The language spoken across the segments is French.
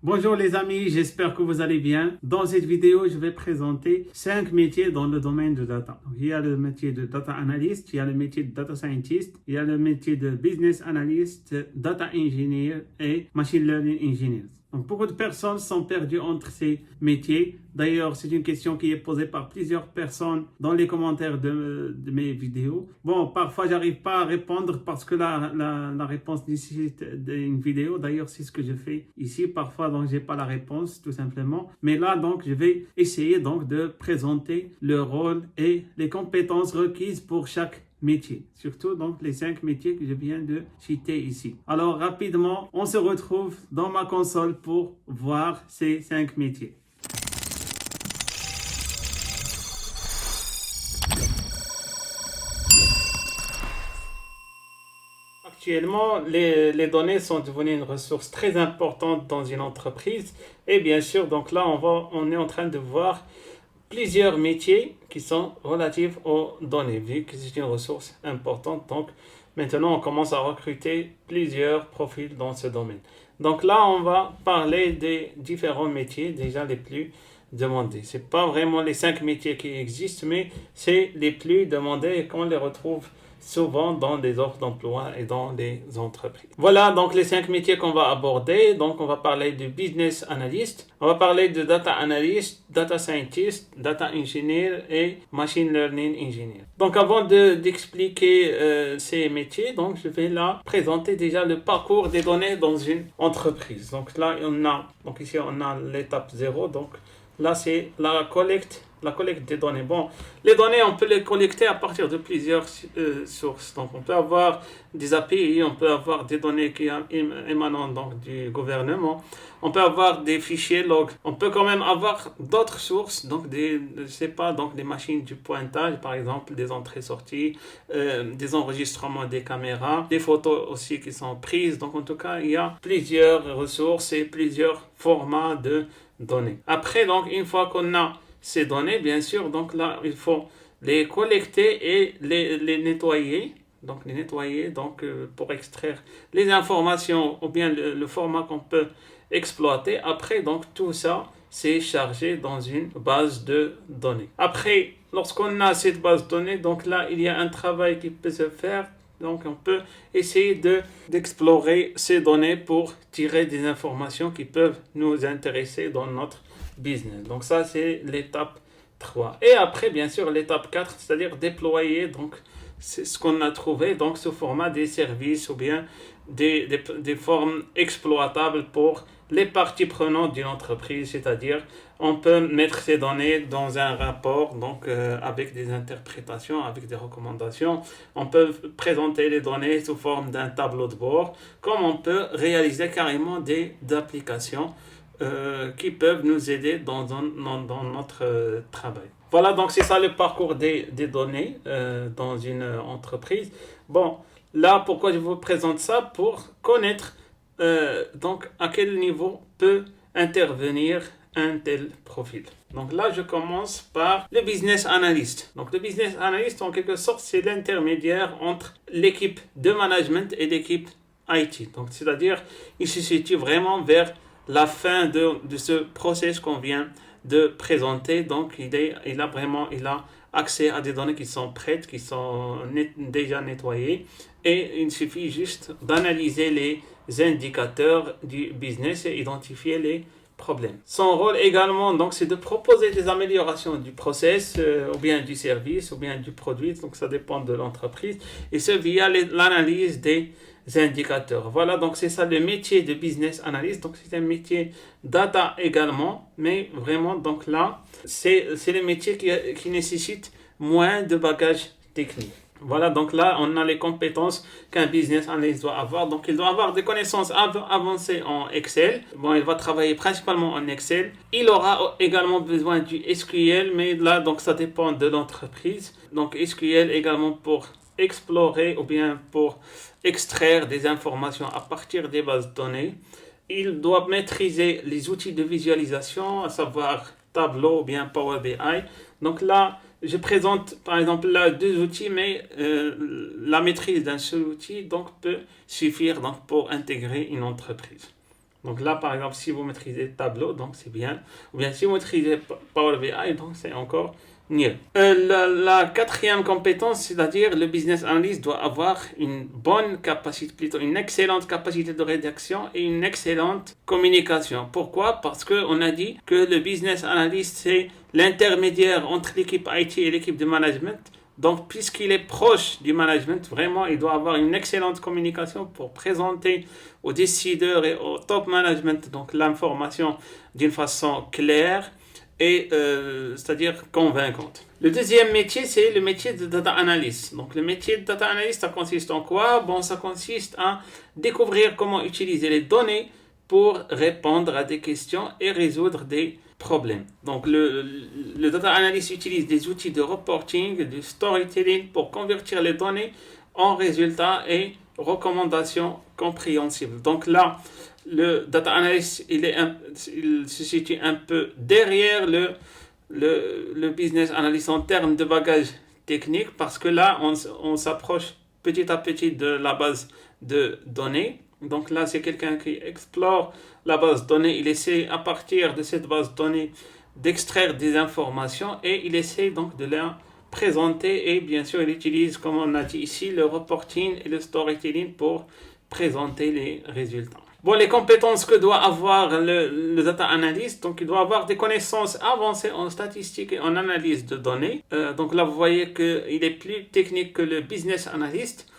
Bonjour les amis, j'espère que vous allez bien. Dans cette vidéo, je vais présenter 5 métiers dans le domaine de data. Donc, il y a le métier de data analyst, il y a le métier de data scientist, il y a le métier de business analyst, data engineer et machine learning engineer. Donc, beaucoup de personnes sont perdues entre ces métiers. D'ailleurs, c'est une question qui est posée par plusieurs personnes dans les commentaires de mes vidéos. Bon, parfois, j'arrive pas à répondre parce que la réponse nécessite une vidéo. D'ailleurs, c'est ce que je fais ici. Parfois, donc, j'ai pas la réponse, tout simplement. Mais là, donc, je vais essayer donc de présenter le rôle et les compétences requises pour chaque métiers, surtout donc les 5 métiers que je viens de citer ici. Alors rapidement, on se retrouve dans ma console pour voir ces 5 métiers. Actuellement, les données sont devenues une ressource très importante dans une entreprise et bien sûr, donc là, on est en train de voir plusieurs métiers qui sont relatifs aux données, vu que c'est une ressource importante. Donc, maintenant, on commence à recruter plusieurs profils dans ce domaine. Donc là, on va parler des différents métiers déjà les plus demandés. Ce n'est pas vraiment les 5 métiers qui existent, mais c'est les plus demandés et qu'on les retrouve souvent dans des offres d'emploi et dans les entreprises. Voilà donc les 5 métiers qu'on va aborder. Donc on va parler de business analyst, on va parler de data analyst, data scientist, data engineer et machine learning engineer. Donc avant d'expliquer ces métiers, donc je vais là présenter déjà le parcours des données dans une entreprise. Donc là ici on a l'étape 0. Donc là c'est la collecte des données. Bon, les données, on peut les collecter à partir de plusieurs sources. Donc, on peut avoir des API, on peut avoir des données qui émanent donc du gouvernement, on peut avoir des fichiers log, on peut quand même avoir d'autres sources, donc des machines du pointage, par exemple, des entrées-sorties, des enregistrements des caméras, des photos aussi qui sont prises. Donc, en tout cas, il y a plusieurs ressources et plusieurs formats de données. Après, donc, une fois qu'on a ces données, bien sûr, donc là, il faut les collecter et les nettoyer. Donc, pour extraire les informations ou bien le format qu'on peut exploiter. Après, donc, tout ça, c'est chargé dans une base de données. Après, lorsqu'on a cette base de données, donc là, il y a un travail qui peut se faire. Donc, on peut essayer d'explorer ces données pour tirer des informations qui peuvent nous intéresser dans notre business. Donc ça, c'est l'étape 3. Et après, bien sûr, l'étape 4, c'est-à-dire déployer donc c'est ce qu'on a trouvé donc sous format des services ou bien des formes exploitables pour les parties prenantes d'une entreprise, c'est-à-dire on peut mettre ces données dans un rapport donc avec des interprétations, avec des recommandations. On peut présenter les données sous forme d'un tableau de bord, comme on peut réaliser carrément des applications qui peuvent nous aider dans notre travail. Voilà, donc c'est ça le parcours des données dans une entreprise. Bon, là, pourquoi je vous présente ça? Pour connaître donc à quel niveau peut intervenir un tel profil. Donc là, je commence par le business analyst. Donc le business analyst, en quelque sorte, c'est l'intermédiaire entre l'équipe de management et l'équipe IT. Donc c'est-à-dire, il se situe vraiment vers la fin de ce process qu'on vient de présenter. Donc il a accès à des données qui sont prêtes, qui sont déjà nettoyées, et il suffit juste d'analyser les indicateurs du business et identifier les problèmes. Son rôle également, donc, c'est de proposer des améliorations du process ou bien du service ou bien du produit. Donc ça dépend de l'entreprise, et ce via l'analyse des indicateurs. Voilà, donc c'est ça le métier de business analyst. Donc c'est un métier data également, mais vraiment donc là c'est le métier qui nécessite moins de bagages techniques. Voilà, donc là on a les compétences qu'un business analyst doit avoir. Donc il doit avoir des connaissances avancées en Excel. Bon, il va travailler principalement en Excel. Il aura également besoin du SQL, mais là donc ça dépend de l'entreprise. Donc SQL également pour explorer ou bien pour extraire des informations à partir des bases de données. Il doit maîtriser les outils de visualisation, à savoir Tableau ou bien Power BI. Donc là, je présente par exemple là 2 outils, mais la maîtrise d'un seul outil donc, peut suffire donc, pour intégrer une entreprise. Donc là, par exemple, si vous maîtrisez Tableau, donc c'est bien. Ou bien si vous maîtrisez Power BI, donc c'est encore mieux. La quatrième compétence, c'est-à-dire le business analyst doit avoir une bonne capacité, plutôt une excellente capacité de rédaction et une excellente communication. Pourquoi? Parce qu'on a dit que le business analyst, c'est l'intermédiaire entre l'équipe IT et l'équipe de management. Donc, puisqu'il est proche du management, vraiment, il doit avoir une excellente communication pour présenter aux décideurs et au top management donc l'information d'une façon claire et c'est-à-dire convaincante. Le deuxième métier, c'est le métier de data analyst. Donc, le métier de data analyst, ça consiste en quoi? Bon, ça consiste à découvrir comment utiliser les données pour répondre à des questions et résoudre des problèmes. Donc le data analyst utilise des outils de reporting, de storytelling pour convertir les données en résultats et recommandations compréhensibles. Donc là, le data analyst, il se situe un peu derrière le business analyst en termes de bagage technique parce que là, on s'approche petit à petit de la base de données. Donc là, c'est quelqu'un qui explore la base de données. Il essaie à partir de cette base de données d'extraire des informations et il essaie donc de les présenter. Et bien sûr, il utilise, comme on a dit ici, le reporting et le storytelling pour présenter les résultats. Bon, les compétences que doit avoir le data analyst, donc il doit avoir des connaissances avancées en statistique et en analyse de données. Donc là, vous voyez qu'il est plus technique que le business analyst.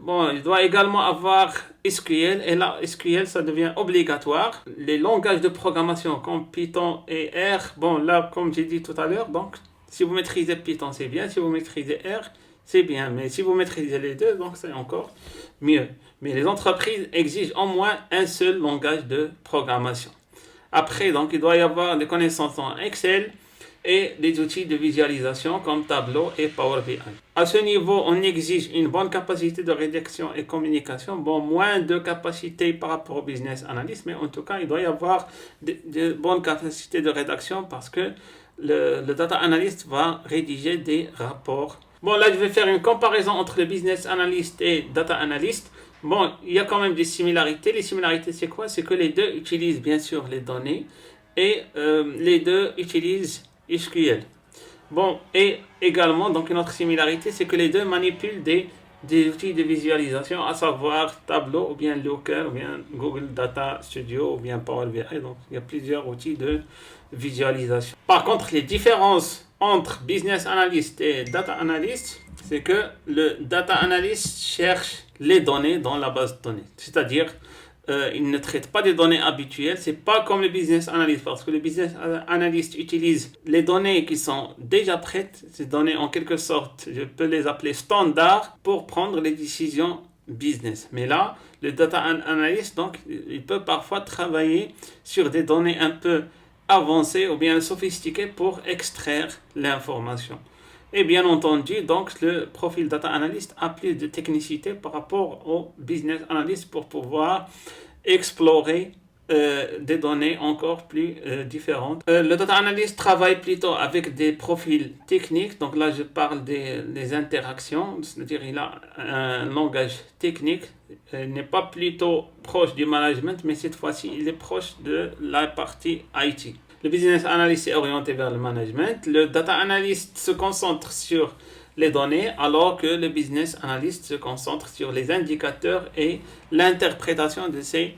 Bon, il doit également avoir SQL et là SQL ça devient obligatoire. Les langages de programmation comme Python et R, bon là comme j'ai dit tout à l'heure, donc si vous maîtrisez Python c'est bien, si vous maîtrisez R c'est bien, mais si vous maîtrisez les deux donc c'est encore mieux. Mais les entreprises exigent au moins un seul langage de programmation. Après donc il doit y avoir des connaissances en Excel et des outils de visualisation comme Tableau et Power BI. À ce niveau, on exige une bonne capacité de rédaction et communication, bon, moins de capacité par rapport au business analyst, mais en tout cas, il doit y avoir de bonnes capacités de rédaction parce que le data analyst va rédiger des rapports. Bon, là, je vais faire une comparaison entre le business analyst et data analyst. Bon, il y a quand même des similarités. Les similarités, c'est quoi? C'est que les deux utilisent bien sûr les données et les deux utilisent SQL. Bon, et également, donc une autre similarité, c'est que les deux manipulent des outils de visualisation, à savoir Tableau, ou bien Looker, ou bien Google Data Studio, ou bien Power BI. Donc, il y a plusieurs outils de visualisation. Par contre, les différences entre business analyst et data analyst, c'est que le data analyst cherche les données dans la base de données. C'est-à-dire, il ne traite pas des données habituelles. C'est pas comme le business analyst parce que le business analyst utilise les données qui sont déjà prêtes, ces données en quelque sorte, je peux les appeler standards pour prendre les décisions business. Mais là, le data analyst, donc, il peut parfois travailler sur des données un peu avancées ou bien sophistiquées pour extraire l'information. Et bien entendu, donc, le profil data analyst a plus de technicité par rapport au business analyst pour pouvoir explorer des données encore plus différentes. Le data analyst travaille plutôt avec des profils techniques. Donc là, je parle des interactions, c'est-à-dire il a un langage technique. Il n'est pas plutôt proche du management, mais cette fois-ci, il est proche de la partie IT. Le business analyst est orienté vers le management. Le data analyst se concentre sur les données, alors que le business analyst se concentre sur les indicateurs et l'interprétation de ces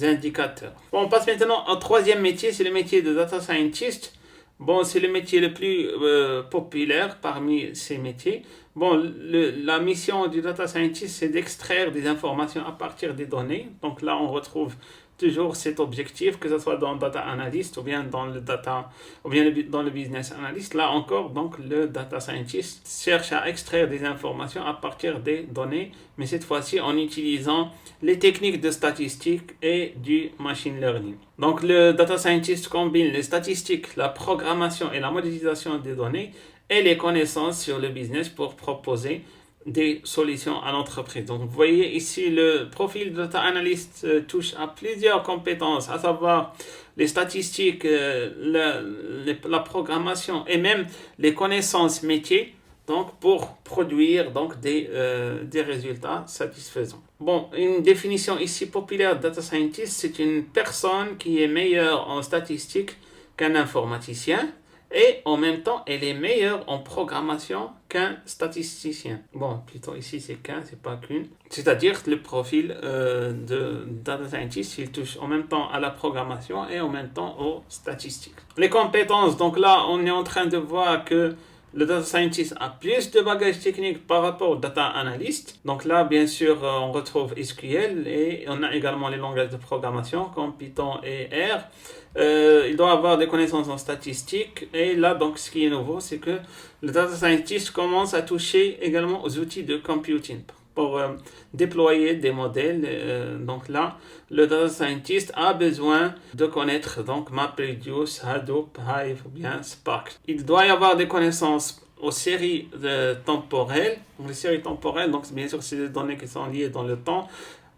indicateurs. Bon, on passe maintenant au troisième métier, c'est le métier de data scientist. Bon, c'est le métier le plus populaire parmi ces métiers. Bon, la mission du data scientist, c'est d'extraire des informations à partir des données. Donc là, on retrouve toujours cet objectif, que ce soit dans data analyst ou bien dans le business analyst. Là encore, donc le data scientist cherche à extraire des informations à partir des données, mais cette fois-ci en utilisant les techniques de statistique et du machine learning. Donc le data scientist combine les statistiques, la programmation et la modélisation des données et les connaissances sur le business pour proposer des solutions à l'entreprise. Donc, vous voyez ici le profil de data analyst touche à plusieurs compétences, à savoir les statistiques, la programmation et même les connaissances métiers. donc pour produire donc des résultats satisfaisants. Bon, une définition ici populaire de data scientist, c'est une personne qui est meilleure en statistique qu'un informaticien et en même temps elle est meilleure en programmation qu'un statisticien. Bon, plutôt ici c'est qu'un, c'est pas qu'une. C'est-à-dire que le profil de data scientist, il touche en même temps à la programmation et en même temps aux statistiques. Les compétences, donc là on est en train de voir que le data scientist a plus de bagages techniques par rapport au data analyst. Donc là, bien sûr, on retrouve SQL et on a également les langages de programmation comme Python et R. Il doit avoir des connaissances en statistiques. Et là, donc, ce qui est nouveau, c'est que le data scientist commence à toucher également aux outils de computing pour déployer des modèles. Donc là, le data scientist a besoin de connaître donc MapReduce, Hadoop, Hive ou bien Spark. Il doit y avoir des connaissances aux séries temporelles. Donc les séries temporelles, donc bien sûr, c'est des données qui sont liées dans le temps.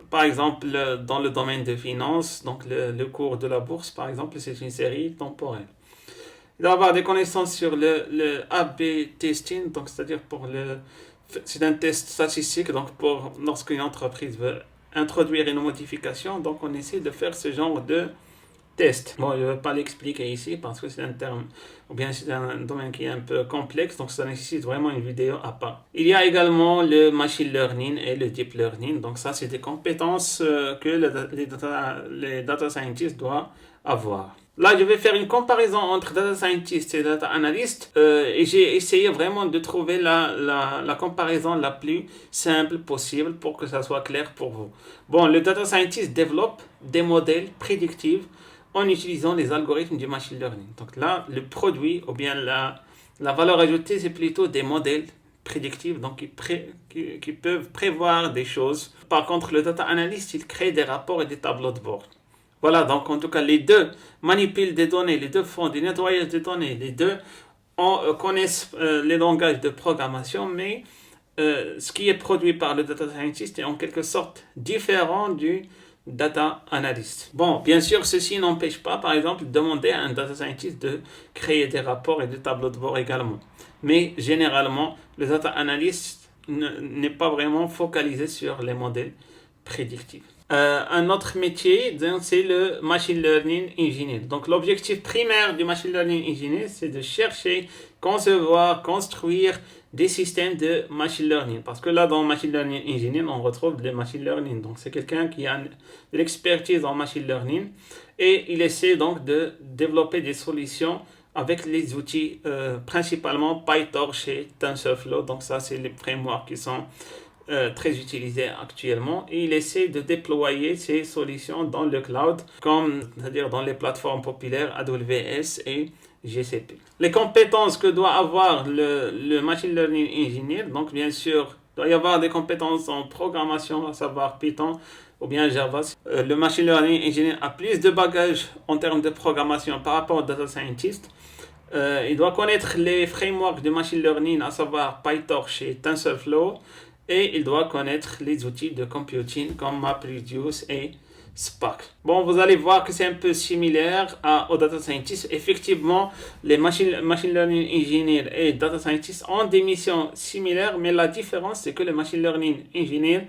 Par exemple, dans le domaine de finance, donc le cours de la bourse, par exemple, c'est une série temporelle. Il doit avoir des connaissances sur le A/B testing, donc c'est-à-dire c'est un test statistique, donc lorsqu'une entreprise veut introduire une modification, donc on essaie de faire ce genre de test. Bon, je ne vais pas l'expliquer ici parce que c'est un terme, ou bien c'est un domaine qui est un peu complexe, donc ça nécessite vraiment une vidéo à part. Il y a également le machine learning et le deep learning, donc ça c'est des compétences que les data scientists doivent avoir. Là, je vais faire une comparaison entre data scientist et data analyst et j'ai essayé vraiment de trouver la comparaison la plus simple possible pour que ça soit clair pour vous. Bon, le data scientist développe des modèles prédictifs en utilisant les algorithmes du machine learning. Donc là, le produit ou bien la valeur ajoutée, c'est plutôt des modèles prédictifs, donc qui peuvent prévoir des choses. Par contre, le data analyst, il crée des rapports et des tableaux de bord. Voilà, donc en tout cas, les deux manipulent des données, les deux font du nettoyage de données, les deux connaissent les langages de programmation, mais ce qui est produit par le data scientist est en quelque sorte différent du data analyst. Bon, bien sûr, ceci n'empêche pas, par exemple, de demander à un data scientist de créer des rapports et des tableaux de bord également. Mais généralement, le data analyst n'est pas vraiment focalisé sur les modèles prédictifs. Un autre métier, c'est le machine learning engineer. Donc l'objectif primaire du machine learning engineer, c'est de chercher, concevoir, construire des systèmes de machine learning. Parce que là, dans machine learning engineer, on retrouve le machine learning. Donc c'est quelqu'un qui a de l'expertise en machine learning et il essaie donc de développer des solutions avec les outils principalement PyTorch et TensorFlow. Donc ça, c'est les frameworks qui sont très utilisé actuellement et il essaie de déployer ces solutions dans le cloud, c'est-à-dire dans les plateformes populaires AWS et GCP. Les compétences que doit avoir le machine learning engineer, donc bien sûr, il doit y avoir des compétences en programmation, à savoir Python ou bien Java. Le machine learning engineer a plus de bagages en termes de programmation par rapport au data scientist. Il doit connaître les frameworks de machine learning, à savoir PyTorch et TensorFlow. Et il doit connaître les outils de computing comme MapReduce et Spark. Bon, vous allez voir que c'est un peu similaire au data scientist. Effectivement, les machine learning engineers et data scientists ont des missions similaires, mais la différence, c'est que le machine learning engineer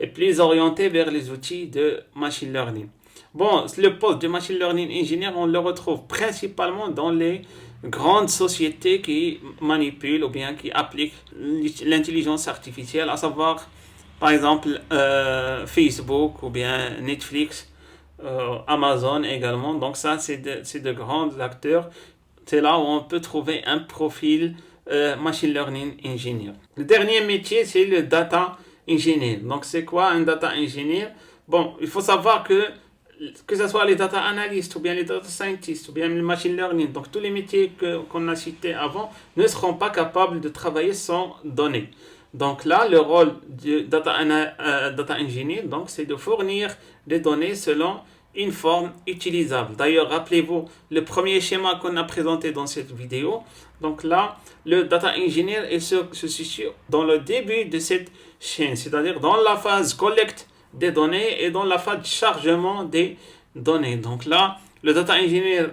est plus orienté vers les outils de machine learning. Bon, le poste de machine learning engineer, on le retrouve principalement dans les grandes sociétés qui manipulent ou bien qui appliquent l'intelligence artificielle, à savoir par exemple Facebook ou bien Netflix, Amazon également. Donc ça, c'est de grands acteurs. C'est là où on peut trouver un profil machine learning engineer. Le dernier métier, c'est le data engineer. Donc c'est quoi un data engineer? Bon, il faut savoir que ce soit les data analysts ou bien les data scientists ou bien le machine learning, donc tous les métiers qu'on a cités avant ne seront pas capables de travailler sans données. Donc là, le rôle du data engineer, donc, c'est de fournir des données selon une forme utilisable. D'ailleurs, rappelez-vous le premier schéma qu'on a présenté dans cette vidéo. Donc là, le data engineer se situe dans le début de cette chaîne, c'est-à-dire dans la phase collecte des données et dans la phase de chargement des données. Donc là, le data engineer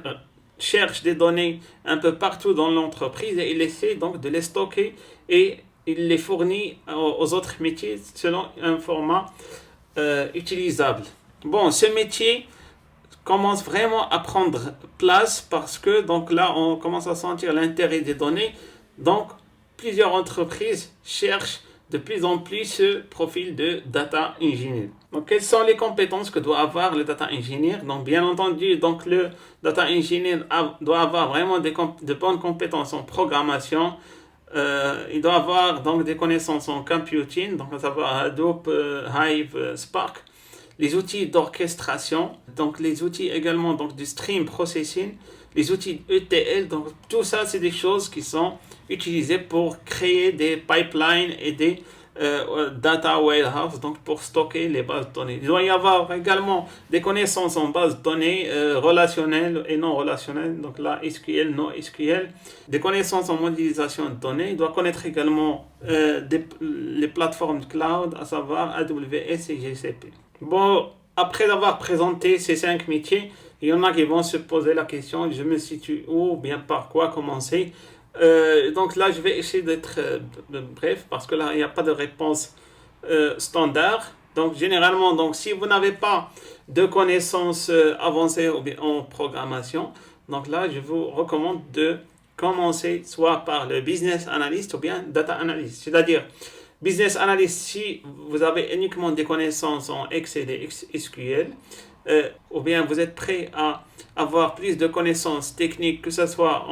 cherche des données un peu partout dans l'entreprise et il essaie donc de les stocker et il les fournit aux autres métiers selon un format utilisable. Bon, ce métier commence vraiment à prendre place parce que donc là on commence à sentir l'intérêt des données. Donc plusieurs entreprises cherchent de plus en plus ce profil de data engineer. Donc quelles sont les compétences que doit avoir le data engineer? Donc bien entendu, donc le data engineer doit avoir vraiment de bonnes compétences en programmation. Il doit avoir donc des connaissances en computing, donc à savoir Hadoop, Hive, Spark, les outils d'orchestration, donc les outils également donc du stream processing, les outils ETL, donc tout ça c'est des choses qui sont utilisées pour créer des pipelines et des data warehouse, donc pour stocker les bases de données. Il doit y avoir également des connaissances en base de données relationnelles et non relationnelles, donc là SQL, non SQL, des connaissances en modélisation de données. Il doit connaître également les plateformes cloud, à savoir AWS et GCP. Bon, après avoir présenté ces 5 métiers, il y en a qui vont se poser la question, je me situe où, bien par quoi commencer. Donc là, je vais essayer d'être bref parce que là, il n'y a pas de réponse standard. Donc généralement, donc, si vous n'avez pas de connaissances avancées en programmation, donc là, je vous recommande de commencer soit par le business analyst ou bien data analyst. C'est-à-dire, business analyst, si vous avez uniquement des connaissances en Excel et SQL, ou bien vous êtes prêt à avoir plus de connaissances techniques, que ce soit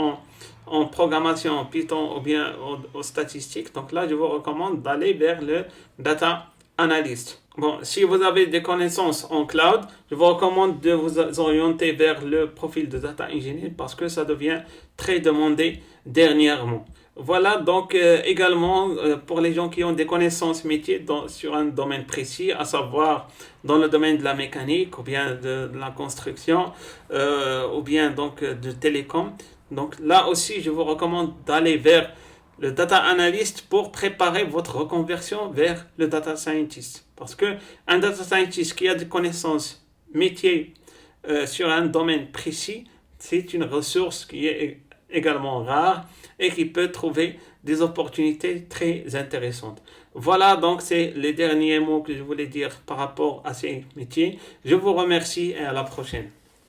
en programmation, en Python ou bien aux statistiques. Donc là, je vous recommande d'aller vers le data analyst. Bon, si vous avez des connaissances en cloud, je vous recommande de vous orienter vers le profil de data engineer parce que ça devient très demandé dernièrement. Voilà donc également pour les gens qui ont des connaissances métiers sur un domaine précis, à savoir dans le domaine de la mécanique ou bien de la construction ou bien donc de télécom. Donc là aussi, je vous recommande d'aller vers le data analyst pour préparer votre reconversion vers le data scientist. Parce que un data scientist qui a des connaissances métiers sur un domaine précis, c'est une ressource qui est également rare et qui peut trouver des opportunités très intéressantes. Voilà, donc c'est les derniers mots que je voulais dire par rapport à ces métiers. Je vous remercie et à la prochaine.